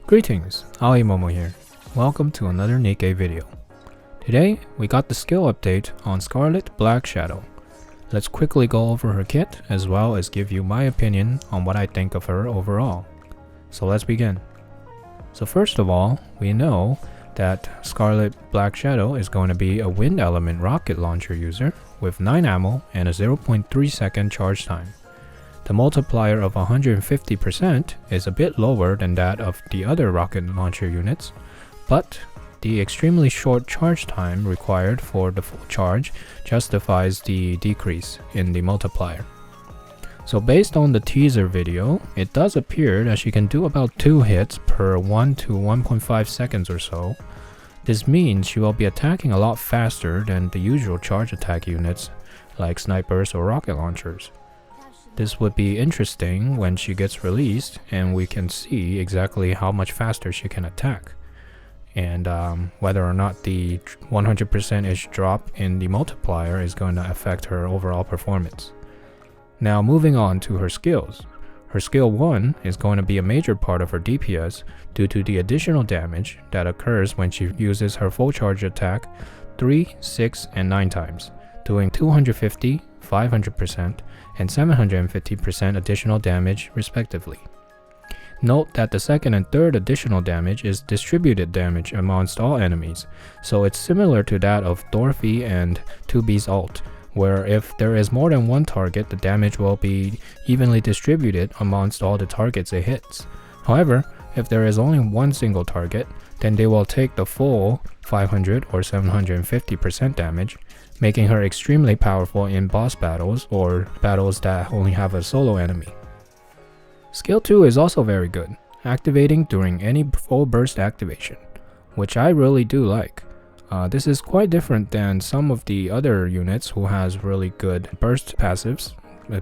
Greetings, Momo here. Welcome to another Nikke video. Today, we got the skill update on Scarlet Black Shadow. Let's quickly go over her kit as well as give you my opinion on what I think of her overall. So let's begin. So first of all, we know that Scarlet Black Shadow is going to be a wind element rocket launcher user with 9 ammo and a 0.3 second charge time. The multiplier of 150% is a bit lower than that of the other rocket launcher units, but the extremely short charge time required for the full charge justifies the decrease in the multiplier. So based on the teaser video, it does appear that she can do about 2 hits per 1 to 1.5 seconds or so. This means she will be attacking a lot faster than the usual charge attack units like snipers or rocket launchers. This would be interesting when she gets released and we can see exactly how much faster she can attack, and whether or not the 100%-ish drop in the multiplier is going to affect her overall performance. Now moving on to her skills. Her skill 1 is going to be a major part of her DPS due to the additional damage that occurs when she uses her full charge attack 3, 6, and 9 times, doing 250, 500%, and 750% additional damage respectively. Note that the second and third additional damage is distributed damage amongst all enemies, so it's similar to that of Dorothy and 2B's ult, where if there is more than one target, the damage will be evenly distributed amongst all the targets it hits. However, if there is only one single target, then they will take the full 500 or 750% damage, making her extremely powerful in boss battles or battles that only have a solo enemy. Skill 2 is also very good, activating during any full burst activation, which I really do like. This is quite different than some of the other units who has really good burst passives,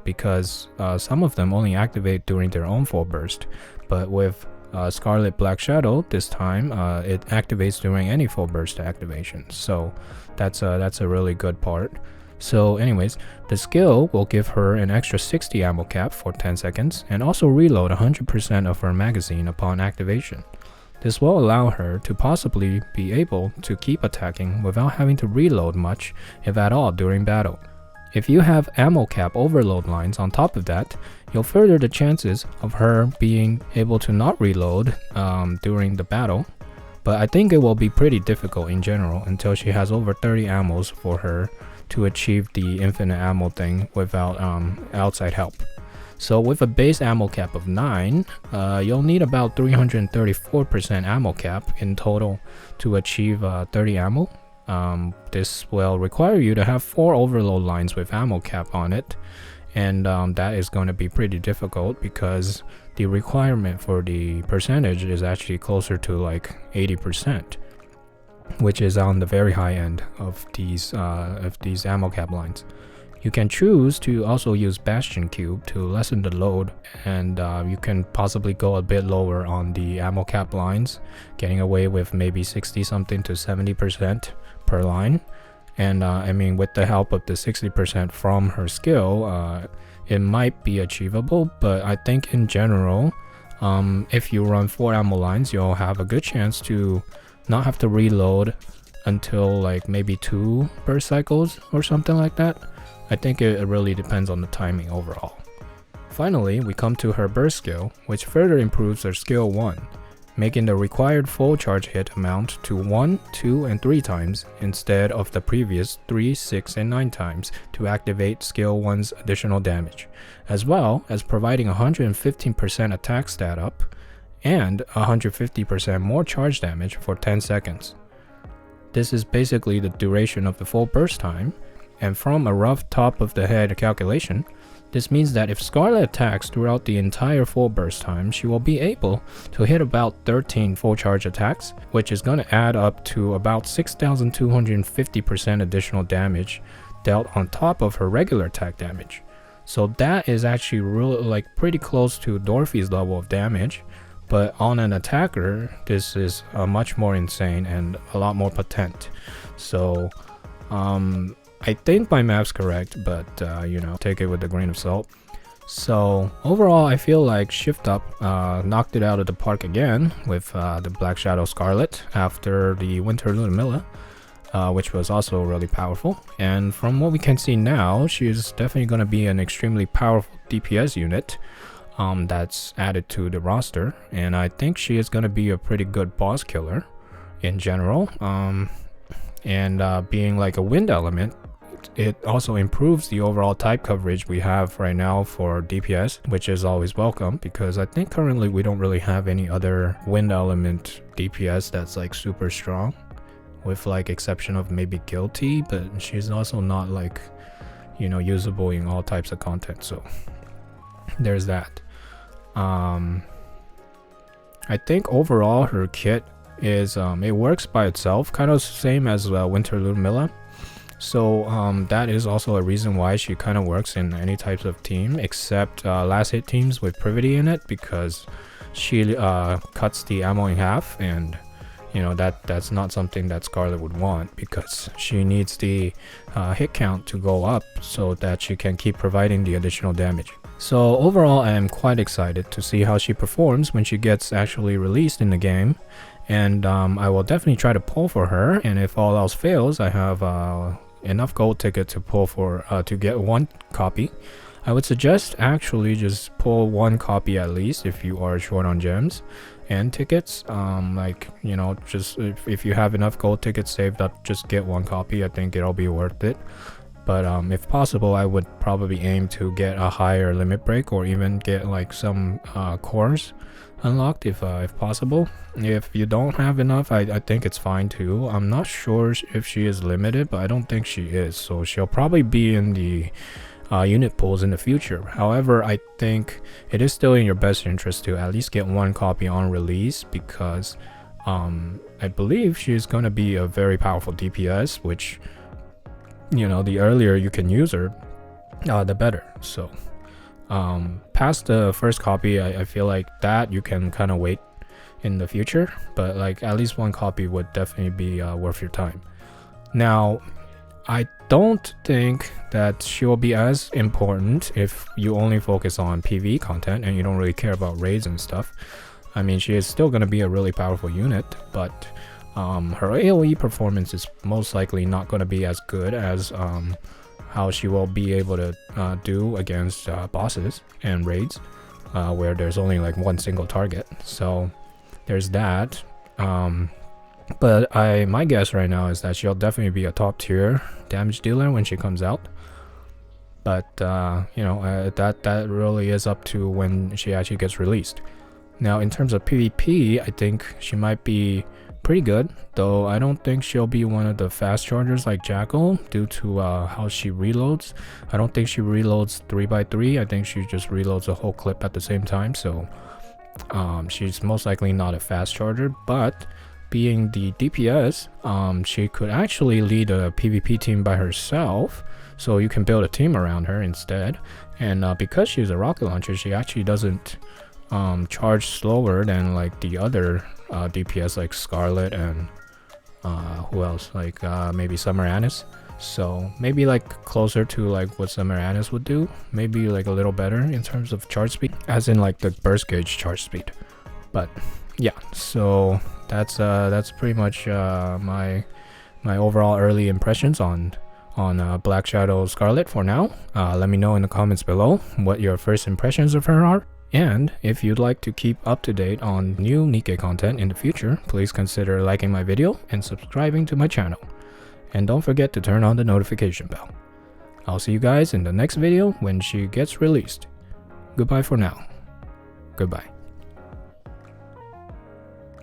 because some of them only activate during their own full burst, but with Scarlet Black Shadow this time it activates during any full burst activation, so that's a really good part. So anyways, the skill will give her an extra 60 ammo cap for 10 seconds and also reload 100% of her magazine upon activation. This will allow her to possibly be able to keep attacking without having to reload much, if at all, during battle. If you have ammo cap overload lines on top of that, you'll further the chances of her being able to not reload during the battle, but I think it will be pretty difficult in general until she has over 30 ammos for her to achieve the infinite ammo thing without outside help. So with a base ammo cap of 9, you'll need about 334% ammo cap in total to achieve 30 ammo. This will require you to have 4 overload lines with ammo cap on it, and that is going to be pretty difficult because the requirement for the percentage is actually closer to like 80%, which is on the very high end of these ammo cap lines. You can choose to also use Bastion Cube to lessen the load, and you can possibly go a bit lower on the ammo cap lines, getting away with maybe 60 something to 70% per line. And I mean, with the help of the 60% from her skill, it might be achievable, but I think in general, if you run 4 ammo lines, you'll have a good chance to not have to reload until like maybe 2 burst cycles or something like that. I think it really depends on the timing overall. Finally, we come to her burst skill, which further improves her skill 1, making the required full charge hit amount to 1, 2, and 3 times instead of the previous 3, 6, and 9 times to activate skill 1's additional damage, as well as providing 115% attack stat up and 150% more charge damage for 10 seconds. This is basically the duration of the full burst time, and from a rough top of the head calculation, this means that if Scarlet attacks throughout the entire full burst time, she will be able to hit about 13 full charge attacks, which is going to add up to about 6,250% additional damage dealt on top of her regular attack damage. So that is actually really like pretty close to Dorothy's level of damage, but on an attacker, this is much more insane and a lot more potent. So I think my math's correct, but you know, take it with a grain of salt. So overall, I feel like Shift Up knocked it out of the park again with the Black Shadow Scarlet after the Winter Lunamilla, which was also really powerful. And from what we can see now, she is definitely going to be an extremely powerful DPS unit that's added to the roster. And I think she is going to be a pretty good boss killer in general. Being like a wind element, it also improves the overall type coverage we have right now for DPS, which is always welcome, because I think currently we don't really have any other wind element DPS that's like super strong, with like exception of maybe Guilty, but she's also not like, you know, usable in all types of content. So there's that. I think overall her kit is it works by itself, kind of same as Winter Lunamilla. So that is also a reason why she kind of works in any types of team, except last hit teams with Privity in it, because she cuts the ammo in half, and you know that's not something that Scarlet would want, because she needs the hit count to go up so that she can keep providing the additional damage. So overall, I am quite excited to see how she performs when she gets actually released in the game, and I will definitely try to pull for her, and if all else fails, I have enough gold ticket to pull for to get one copy. I would suggest actually just pull one copy at least if you are short on gems and tickets. Like, you know, just if you have enough gold tickets saved up, just get one copy. I think it'll be worth it. But if possible, I would probably aim to get a higher limit break, or even get like some cores unlocked if possible. If you don't have enough, I think it's fine too. I'm not sure if she is limited, but I don't think she is, so she'll probably be in the unit pools in the future. However, I think it is still in your best interest to at least get one copy on release, because I believe she's going to be a very powerful DPS, which, you know, the earlier you can use her, the better. So past the first copy, I feel like that you can kind of wait in the future, but like at least one copy would definitely be worth your time. Now, I don't think that she will be as important if you only focus on PvE content and you don't really care about raids and stuff. I mean, she is still going to be a really powerful unit, but her AoE performance is most likely not going to be as good as how she will be able to do against bosses and raids, where there's only like one single target. So there's that. But my guess right now is that she'll definitely be a top tier damage dealer when she comes out. But you know, that really is up to when she actually gets released. Now, in terms of PvP, I think she might be pretty good, though I don't think she'll be one of the fast chargers like Jackal due to how she reloads. I don't think she reloads 3x3. I think she just reloads a whole clip at the same time, so she's most likely not a fast charger. But being the DPS, she could actually lead a PvP team by herself, so you can build a team around her instead. And because she's a rocket launcher, she actually doesn't charge slower than like the other DPS like Scarlet and who else, like maybe Summer Anis. So maybe like closer to like what Summer Anis would do, maybe like a little better in terms of charge speed, as in like the burst gauge charge speed. But yeah, so that's pretty much my overall early impressions on Black Shadow Scarlet for now. Let me know in the comments below what your first impressions of her are. And if you'd like to keep up to date on new Nikke content in the future, please consider liking my video and subscribing to my channel. And don't forget to turn on the notification bell. I'll see you guys in the next video when she gets released. Goodbye for now. Goodbye.